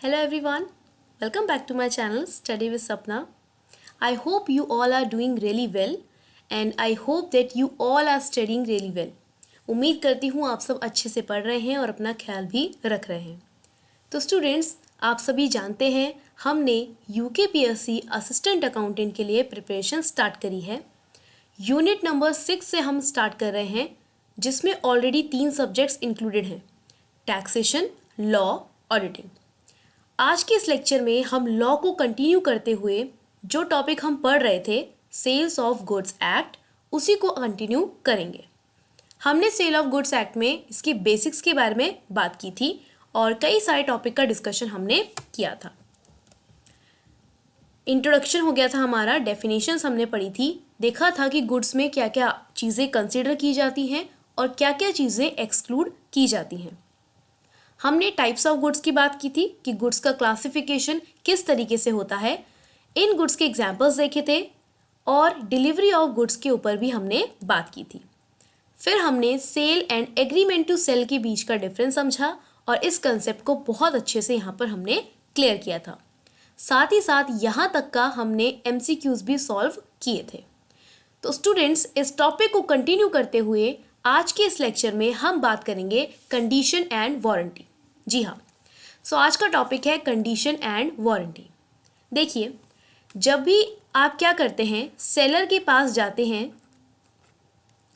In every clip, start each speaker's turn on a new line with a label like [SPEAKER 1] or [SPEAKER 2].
[SPEAKER 1] Hello everyone, welcome back to my channel Study with Sapna. I hope you all are doing really well and I hope that you all are studying really well. उम्मीद करती हूँ आप सब अच्छे से पढ़ रहे हैं और अपना ख्याल भी रख रहे हैं. तो स्टूडेंट्स, आप सभी जानते हैं हमने UKPSC असिस्टेंट अकाउंटेंट के लिए प्रिपरेशन स्टार्ट करी है. यूनिट नंबर 6 से हम स्टार्ट कर रहे हैं जिसमें ऑलरेडी 3 सब्जेक्ट्स इंक्लूडेड हैं: टैक्सेशन, लॉ, ऑडिटिंग. आज के इस लेक्चर में हम लॉ को कंटिन्यू करते हुए जो टॉपिक हम पढ़ रहे थे सेल्स ऑफ गुड्स एक्ट, उसी को कंटिन्यू करेंगे. हमने सेल ऑफ गुड्स एक्ट में इसके बेसिक्स के बारे में बात की थी और कई सारे टॉपिक का डिस्कशन हमने किया था. इंट्रोडक्शन हो गया था हमारा, डेफिनेशंस हमने पढ़ी थी, देखा था कि गुड्स में क्या क्या चीज़ें कंसिडर की जाती हैं और क्या क्या चीज़ें एक्सक्लूड की जाती हैं. हमने टाइप्स ऑफ गुड्स की बात की थी कि गुड्स का क्लासिफिकेशन किस तरीके से होता है. इन गुड्स के एग्जाम्पल्स देखे थे और डिलीवरी ऑफ गुड्स के ऊपर भी हमने बात की थी. फिर हमने sale and agreement to sell के बीच का डिफरेंस समझा और इस कंसेप्ट को बहुत अच्छे से यहाँ पर हमने क्लियर किया था. साथ ही साथ यहाँ तक का हमने MCQs भी सॉल्व किए थे. तो स्टूडेंट्स, इस टॉपिक को कंटिन्यू करते हुए आज के इस लेक्चर में हम बात करेंगे कंडीशन एंड वारंटी. जी हाँ, सो आज का टॉपिक है कंडीशन एंड वारंटी. देखिए, जब भी आप क्या करते हैं, सेलर के पास जाते हैं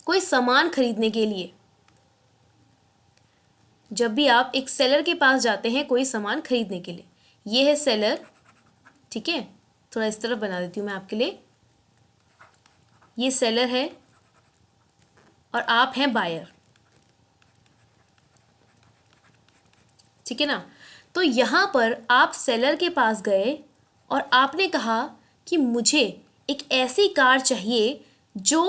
[SPEAKER 1] कोई सामान खरीदने के लिए. जब भी आप एक सेलर के पास जाते हैं कोई सामान खरीदने के लिए, ये है सेलर, ठीक है. थोड़ा इस तरफ बना देती हूँ मैं आपके लिए. ये सेलर है और आप हैं बायर, ठीक है ना. तो यहाँ पर आप सेलर के पास गए और आपने कहा कि मुझे एक ऐसी कार चाहिए जो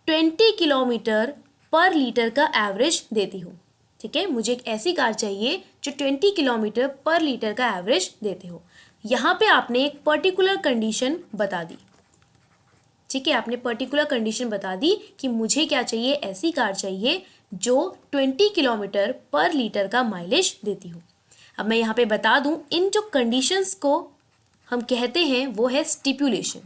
[SPEAKER 1] 20 किलोमीटर पर लीटर का एवरेज देती हो. ठीक है, मुझे एक ऐसी कार चाहिए जो 20 किलोमीटर पर लीटर का एवरेज देते हो. यहाँ पे आपने एक पर्टिकुलर कंडीशन बता दी. ठीक है, आपने पर्टिकुलर कंडीशन बता दी कि मुझे क्या चाहिए, ऐसी कार चाहिए जो 20 किलोमीटर पर लीटर का माइलेज देती हो. अब मैं यहाँ पे बता दूँ, इन जो कंडीशंस को हम कहते हैं वो है स्टिपुलेशन.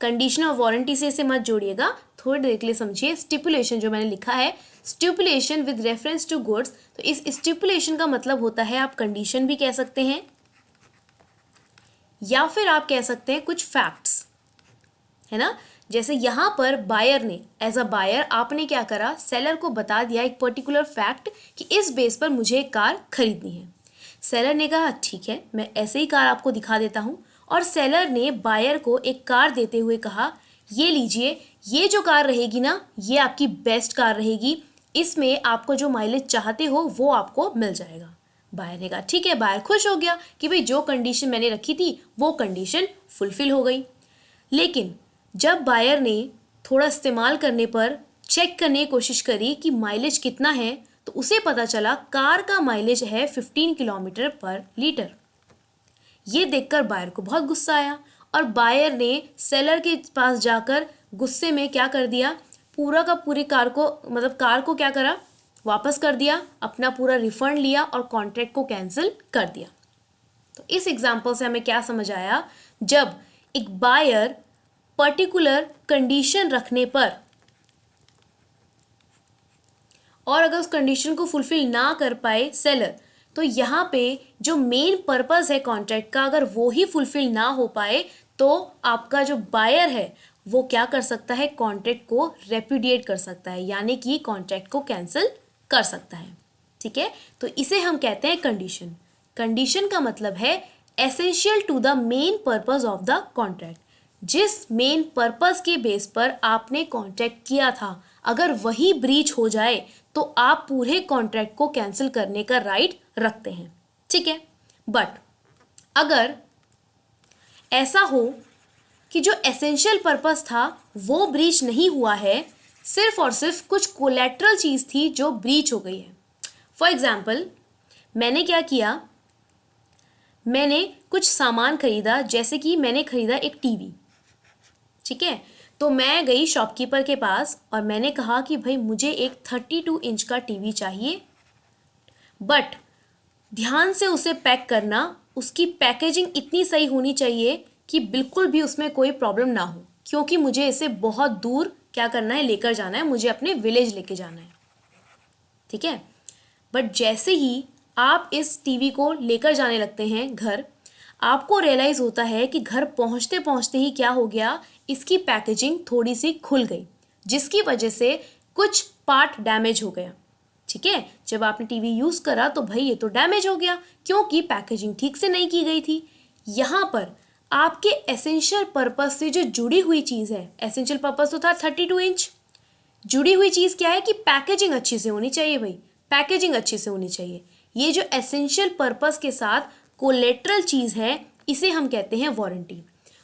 [SPEAKER 1] कंडीशन और वारंटी से इसे मत जोड़िएगा, थोड़ी देर के लिए समझिए. स्टिपुलेशन जो मैंने लिखा है, stipulation with reference to goods, तो इस स्टिपुलेशन का मतलब होता है, आप कंडीशन भी कह सकते हैं या फिर आप कह सकते हैं कुछ फैक्ट्स, है ना. जैसे यहाँ पर बायर ने, एज अ बायर आपने क्या करा, सेलर को बता दिया एक पर्टिकुलर फैक्ट कि इस बेस पर मुझे एक कार खरीदनी है. सेलर ने कहा ठीक है, मैं ऐसे ही कार आपको दिखा देता हूँ. और सेलर ने बायर को एक कार देते हुए कहा, ये लीजिए, ये जो कार रहेगी ना, ये आपकी बेस्ट कार रहेगी, इसमें आपको जो माइलेज चाहते हो वो आपको मिल जाएगा. बायर ने कहा ठीक है. बायर खुश हो गया कि भाई जो कंडीशन मैंने रखी थी वो कंडीशन फुलफिल हो गई. लेकिन जब बायर ने थोड़ा इस्तेमाल करने पर चेक करने की कोशिश करी कि माइलेज कितना है, तो उसे पता चला कार का माइलेज है 15 किलोमीटर पर लीटर. ये देखकर बायर को बहुत गुस्सा आया और बायर ने सेलर के पास जाकर गुस्से में क्या कर दिया, पूरा का पूरी कार को, मतलब कार को क्या करा, वापस कर दिया, अपना पूरा रिफंड लिया और कॉन्ट्रैक्ट को कैंसिल कर दिया. तो इस एग्जाम्पल से हमें क्या समझ आया, जब एक बायर पर्टिकुलर कंडीशन रखने पर और अगर उस कंडीशन को फुलफिल ना कर पाए सेलर, तो यहाँ पे जो मेन पर्पस है कॉन्ट्रैक्ट का, अगर वो ही फुलफिल ना हो पाए तो आपका जो बायर है वो क्या कर सकता है, कॉन्ट्रैक्ट को रेपुडिएट कर सकता है, यानी कि कॉन्ट्रैक्ट को कैंसिल कर सकता है. ठीक है, तो इसे हम कहते हैं कंडीशन. कंडीशन का मतलब है essential to the main purpose of the contract. जिस मेन पर्पस के बेस पर आपने कॉन्ट्रैक्ट किया था, अगर वही ब्रीच हो जाए तो आप पूरे कॉन्ट्रैक्ट को कैंसिल करने का राइट रखते हैं. ठीक है, बट अगर ऐसा हो कि जो एसेंशियल पर्पस था वो ब्रीच नहीं हुआ है, सिर्फ और सिर्फ कुछ कोलैटरल चीज़ थी जो ब्रीच हो गई है. फॉर एग्जाम्पल, मैंने क्या किया, मैंने कुछ सामान खरीदा, जैसे कि मैंने खरीदा एक टीवी. ठीक है, तो मैं गई शॉपकीपर के पास और मैंने कहा कि भाई मुझे एक 32 इंच का टीवी चाहिए, बट ध्यान से उसे पैक करना, उसकी पैकेजिंग इतनी सही होनी चाहिए कि बिल्कुल भी उसमें कोई प्रॉब्लम ना हो, क्योंकि मुझे इसे बहुत दूर क्या करना है, लेकर जाना है, मुझे अपने विलेज लेके जाना है, ठीक है। बट जैसे ही आप इस टीवी को लेकर जाने लगते हैं घर, आपको रियलाइज़ होता है कि घर पहुंचते पहुंचते ही क्या हो गया, इसकी पैकेजिंग थोड़ी सी खुल गई, जिसकी वजह से कुछ पार्ट डैमेज हो गया, ठीक है। जब आपने टीवी यूज़ करा तो भाई ये तो डैमेज हो गया, क्योंकि पैकेजिंग ठीक से नहीं की गई थी। यहाँ पर आपके एसेंशियल पर्पस से जो जुड़ी हुई चीज़ है, एसेंशियल पर्पस तो था 32 इंच, जुड़ी हुई चीज़ क्या है कि पैकेजिंग अच्छी से होनी चाहिए भाई, पैकेजिंग अच्छी से होनी चाहिए। ये जो एसेंशियल पर्पस के साथ कोलेटरल चीज़ है, इसे हम कहते हैं वारंटी।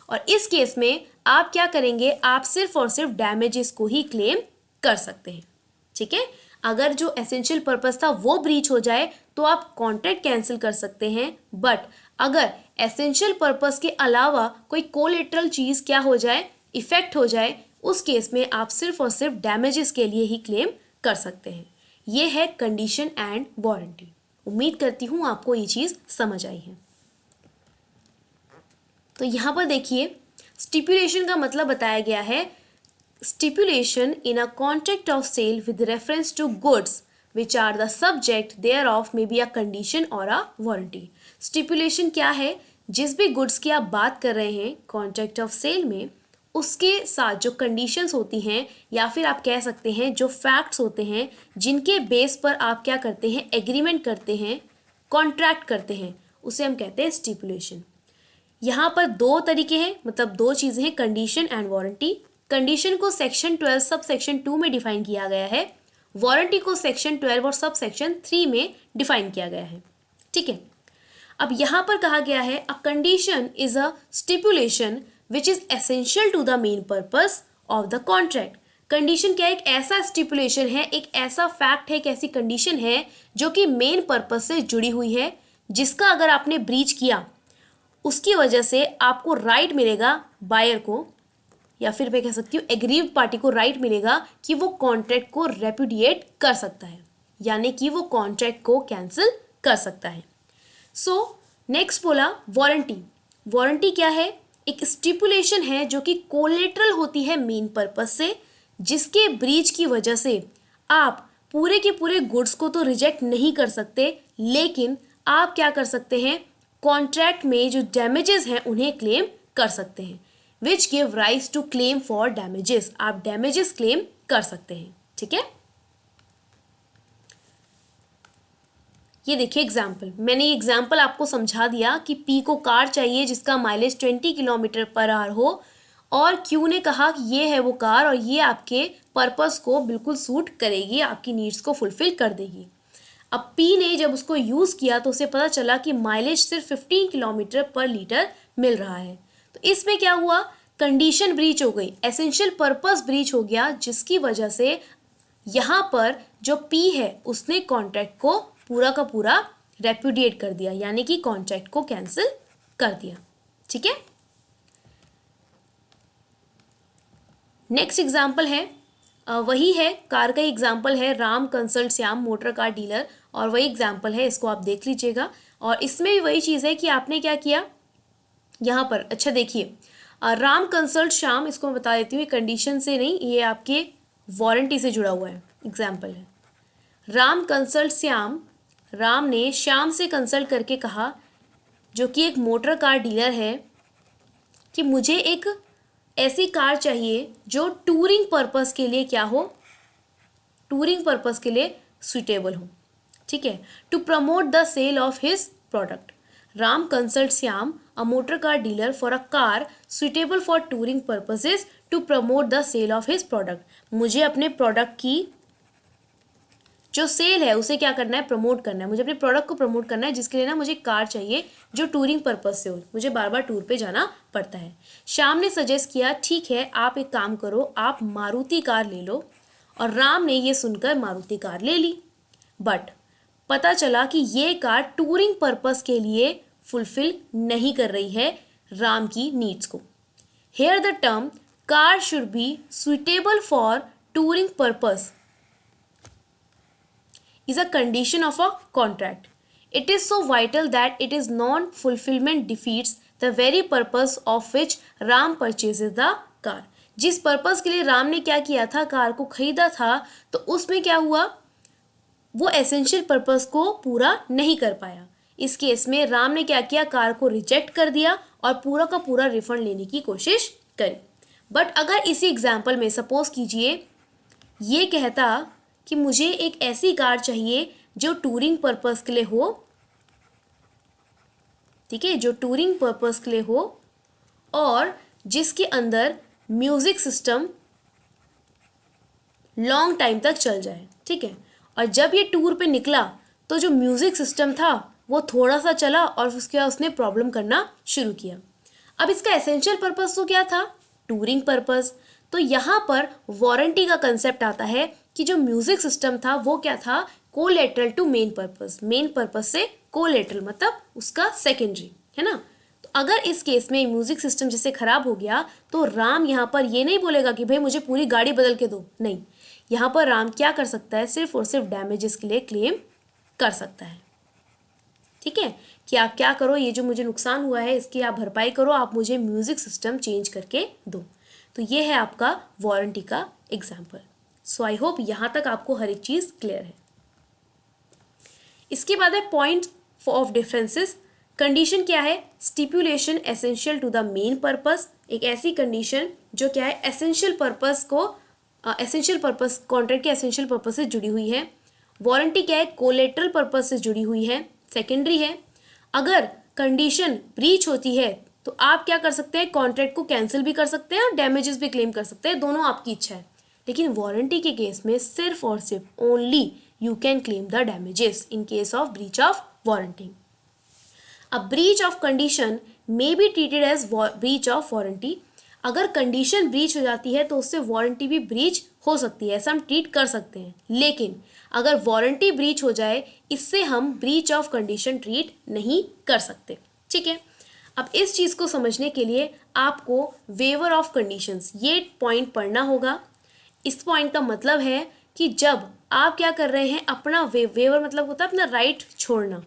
[SPEAKER 1] और इस केस में आप क्या करेंगे, आप सिर्फ और सिर्फ डैमेजेस को ही क्लेम कर सकते हैं, ठीक है। अगर जो एसेंशियल पर्पस था वो ब्रीच हो जाए तो आप कॉन्ट्रैक्ट कैंसिल कर सकते हैं, बट अगर एसेंशियल पर्पस के अलावा कोई कोलेटरल चीज़ क्या हो जाए, इफेक्ट हो जाए, उस केस में आप सिर्फ और सिर्फ डैमेजेस के लिए ही क्लेम कर सकते हैं। ये है कंडीशन एंड वारंटी। उम्मीद करती हूँ आपको ये चीज़ समझ आई है। तो यहाँ पर देखिए, स्टिपुलेशन का मतलब बताया गया है, stipulation in a contract of sale with reference to goods which are the subject thereof may be a condition और अ वारंटी। स्टिपुलेशन क्या है, जिस भी गुड्स की आप बात कर रहे हैं कॉन्ट्रैक्ट ऑफ सेल में, उसके साथ जो कंडीशंस होती हैं, या फिर आप कह सकते हैं जो फैक्ट्स होते हैं, जिनके बेस पर आप क्या करते हैं, एग्रीमेंट करते हैं, कॉन्ट्रैक्ट करते हैं, उसे हम कहते हैं स्टिपुलेशन। यहाँ पर दो तरीके हैं, मतलब दो चीज़ें हैं, कंडीशन एंड वारंटी। कंडीशन को सेक्शन 12 सब सेक्शन 2 में डिफाइन किया गया है, वारंटी को सेक्शन 12 और सब सेक्शन 3 में डिफाइन किया गया है, ठीक है। अब यहाँ पर कहा गया है, a condition is a stipulation which is essential to the main purpose of the contract. Condition क्या है, एक ऐसा स्टिपुलेशन है, एक ऐसा फैक्ट है, एक ऐसी कंडीशन है जो कि मेन पर्पस से जुड़ी हुई है, जिसका अगर आपने ब्रीच किया, उसकी वजह से आपको राइट मिलेगा बायर को, या फिर मैं कह सकती हूँ एग्रीव्ड पार्टी को राइट मिलेगा कि वो कॉन्ट्रैक्ट को रेपुडिएट कर सकता है, यानी कि वो कॉन्ट्रैक्ट को कैंसिल कर सकता है। सो नेक्स्ट बोला वारंटी। वारंटी क्या है, एक स्टिपुलेशन है जो कि कोलेटरल होती है मेन पर्पस से, जिसके ब्रीच की वजह से आप पूरे के पूरे गुड्स को तो रिजेक्ट नहीं कर सकते, लेकिन आप क्या कर सकते हैं, कॉन्ट्रैक्ट में जो डैमेजेस हैं उन्हें क्लेम कर सकते हैं, which give rise to claim for damages. आप डैमेजेस क्लेम कर सकते हैं, ठीक है। ये देखिए एग्जाम्पल, मैंने ये एग्जाम्पल आपको समझा दिया कि पी को कार चाहिए जिसका माइलेज 20 किलोमीटर पर आवर हो, और क्यू ने कहा कि ये है वो कार और ये आपके पर्पस को बिल्कुल सूट करेगी, आपकी नीड्स को फुलफिल कर देगी। अब पी ने जब उसको यूज़ किया तो उसे पता चला कि माइलेज सिर्फ 15 किलोमीटर पर लीटर मिल रहा है। तो इसमें क्या हुआ, कंडीशन ब्रीच हो गई, एसेंशियल पर्पस ब्रीच हो गया, जिसकी वजह से यहाँ पर जो पी है उसने कॉन्ट्रैक्ट को पूरा का पूरा रेपुडिएट कर दिया, यानी कि कॉन्ट्रैक्ट को कैंसिल कर दिया, ठीक है। नेक्स्ट एग्जाम्पल है, वही है कार का एग्जाम्पल है, Ram consult Shyam motor car dealer, और वही एग्जाम्पल है, इसको आप देख लीजिएगा। और इसमें भी वही चीज़ है कि आपने क्या किया यहाँ पर, अच्छा देखिए, राम कंसल्ट श्याम, इसको मैं बता देती हूँ, ये कंडीशन से नहीं, ये आपके वारंटी से जुड़ा हुआ है एग्जाम्पल है। राम कंसल्ट श्याम, राम ने श्याम से कंसल्ट करके कहा, जो कि एक मोटर कार डीलर है, कि मुझे एक ऐसी कार चाहिए जो टूरिंग पर्पस के लिए क्या हो, टूरिंग पर्पस के लिए सुटेबल हो, ठीक है, to promote the sale of his product. Ram consult Shyam a motor car dealer for a car suitable for touring purposes to promote the sale of his product. मुझे अपने प्रोडक्ट की जो सेल है उसे क्या करना है, प्रमोट करना है, मुझे अपने प्रोडक्ट को प्रमोट करना है, जिसके लिए ना मुझे कार चाहिए जो टूरिंग पर्पस से हो, मुझे बार बार टूर पे जाना पड़ता है। श्याम ने सजेस्ट किया, ठीक है आप एक काम करो, आप मारुति कार ले लो, और राम ने ये सुनकर मारुति कार ले ली। बट पता चला कि ये कार टूरिंग पर्पस के लिए फुलफिल नहीं कर रही है राम की नीड्स को। Here the term car should be suitable for touring purpose is a condition of a contract. It is so vital that it is non fulfilment defeats the very purpose of which Ram purchases the car. जिस purpose के लिए राम ने क्या किया था, car को खरीदा था, तो उसमें क्या हुआ, वो एसेंशियल पर्पस को पूरा नहीं कर पाया। इस केस में राम ने क्या किया, कार को रिजेक्ट कर दिया और पूरा का पूरा रिफंड लेने की कोशिश करी। बट अगर इसी एग्जाम्पल में सपोज कीजिए ये कहता कि मुझे एक ऐसी कार चाहिए जो टूरिंग पर्पस के लिए हो, ठीक है, जो टूरिंग पर्पस के लिए हो और जिसके अंदर म्यूजिक सिस्टम लॉन्ग टाइम तक चल जाए, ठीक है। और जब ये टूर पे निकला तो जो म्यूजिक सिस्टम था वो थोड़ा सा चला और उसके बाद उसने प्रॉब्लम करना शुरू किया। अब इसका एसेंशियल पर्पस तो क्या था, टूरिंग पर्पस। तो यहाँ पर वारंटी का कंसेप्ट आता है कि जो म्यूजिक सिस्टम था वो क्या था, collateral to main purpose, main purpose से कोलेटरल मतलब उसका सेकेंडरी, है ना। तो अगर इस केस में म्यूजिक सिस्टम जैसे खराब हो गया तो राम यहाँ पर ये नहीं बोलेगा कि भाई मुझे पूरी गाड़ी बदल के दो, नहीं, यहाँ पर राम क्या कर सकता है, सिर्फ और सिर्फ डैमेजेस के लिए क्लेम कर सकता है, ठीक है, कि आप क्या करो, ये जो मुझे नुकसान हुआ है इसकी आप भरपाई करो, आप मुझे म्यूजिक सिस्टम चेंज करके दो। तो ये है आपका वारंटी का एग्जाम्पल। सो आई होप यहाँ तक आपको हर एक चीज़ क्लियर है। इसके बाद है पॉइंट ऑफ डिफरेंसेस। कंडीशन क्या है, stipulation essential to the main purpose, एक ऐसी कंडीशन जो क्या है, एसेंशियल पर्पस को एसेंशियल पर्पस, कॉन्ट्रैक्ट के एसेंशियल पर्पस से जुड़ी हुई है। वारंटी क्या है, कोलेटरल पर्पस से जुड़ी हुई है, सेकेंडरी है। अगर कंडीशन ब्रीच होती है तो आप क्या कर सकते हैं, कॉन्ट्रैक्ट को कैंसिल भी कर सकते हैं और डैमेजेस भी क्लेम कर सकते हैं, दोनों आपकी इच्छा है। लेकिन वारंटी के केस में सिर्फ और सिर्फ only you can claim the damages in case of breach of warranty. अब breach of condition may be treated as breach of warranty. अगर कंडीशन ब्रीच हो जाती है तो उससे वारंटी भी ब्रीच हो सकती है, ऐसा हम ट्रीट कर सकते हैं। लेकिन अगर वारंटी ब्रीच हो जाए इससे हम ब्रीच ऑफ कंडीशन ट्रीट नहीं कर सकते, ठीक है। अब इस चीज़ को समझने के लिए आपको वेवर ऑफ कंडीशंस ये पॉइंट पढ़ना होगा। इस पॉइंट का मतलब है कि जब आप क्या कर रहे हैं, अपना वेवर मतलब होता है अपना राइट छोड़ना,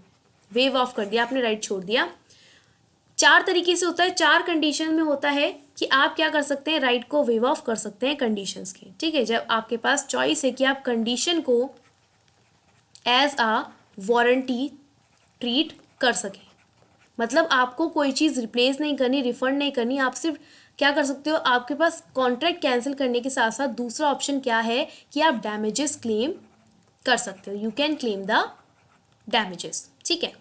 [SPEAKER 1] वेव ऑफ कर दिया, आपने राइट छोड़ दिया। चार तरीके से होता है, चार कंडीशन में होता है कि आप क्या कर सकते हैं, राइट को वेव ऑफ कर सकते हैं कंडीशंस के, ठीक है। जब आपके पास चॉइस है कि आप कंडीशन को एज आ वारंटी ट्रीट कर सकें, मतलब आपको कोई चीज़ रिप्लेस नहीं करनी, रिफंड नहीं करनी, आप सिर्फ क्या कर सकते हो, आपके पास कॉन्ट्रैक्ट कैंसिल करने के साथ साथ दूसरा ऑप्शन क्या है कि आप डैमेजेस क्लेम कर सकते हो, you can claim the damages, ठीक है।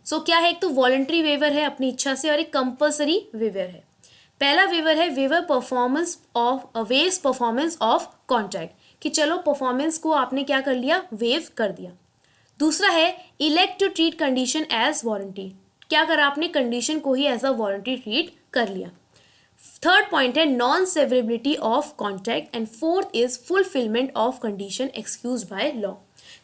[SPEAKER 1] सो क्या है, एक तो वॉलंटरी वेवर है अपनी इच्छा से और एक कंपल्सरी वेवर है। पहला वेवर है waiver performance of waves performance of contract, कि चलो परफॉर्मेंस को आपने क्या कर लिया, वेव कर दिया। दूसरा है elect to treat condition as warranty, क्या करा आपने, कंडीशन को ही एज अ वारंटी ट्रीट कर लिया। थर्ड पॉइंट है non severability of contract and fourth is fulfilment of condition excused by law.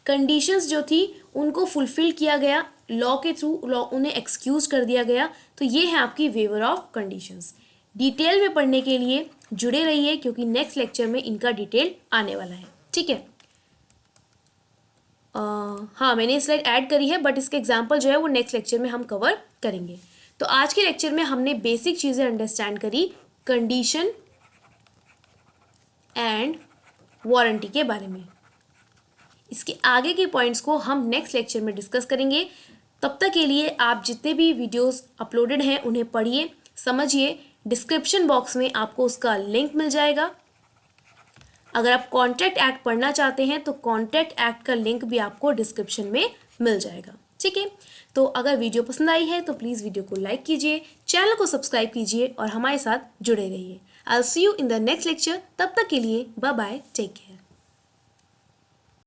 [SPEAKER 1] Conditions जो थी उनको फुलफिल किया गया लॉ के थ्रू, लॉ उन्हें एक्सक्यूज कर दिया गया। तो ये है आपकी वेवर ऑफ कंडीशंस। डिटेल में पढ़ने के लिए जुड़े रहिए क्योंकि नेक्स्ट लेक्चर में इनका डिटेल आने वाला है, ठीक है। हाँ, मैंने स्लाइड ऐड करी है बट इसके एग्जाम्पल जो है वो नेक्स्ट लेक्चर में हम कवर करेंगे। तो आज के लेक्चर में हमने बेसिक चीज़ें अंडरस्टैंड करी कंडीशन एंड वारंटी के बारे में। इसके आगे के पॉइंट्स को हम नेक्स्ट लेक्चर में डिस्कस करेंगे। तब तक के लिए आप जितने भी वीडियोस अपलोडेड हैं उन्हें पढ़िए, समझिए। डिस्क्रिप्शन बॉक्स में आपको उसका लिंक मिल जाएगा। अगर आप कॉन्ट्रैक्ट एक्ट पढ़ना चाहते हैं तो कॉन्ट्रैक्ट एक्ट का लिंक भी आपको डिस्क्रिप्शन में मिल जाएगा, ठीक है। तो अगर वीडियो पसंद आई है तो प्लीज़ वीडियो को लाइक कीजिए, चैनल को सब्सक्राइब कीजिए और हमारे साथ जुड़े रहिए। I will see you in the next lecture. तब तक के लिए बाय बाय, टेक केयर।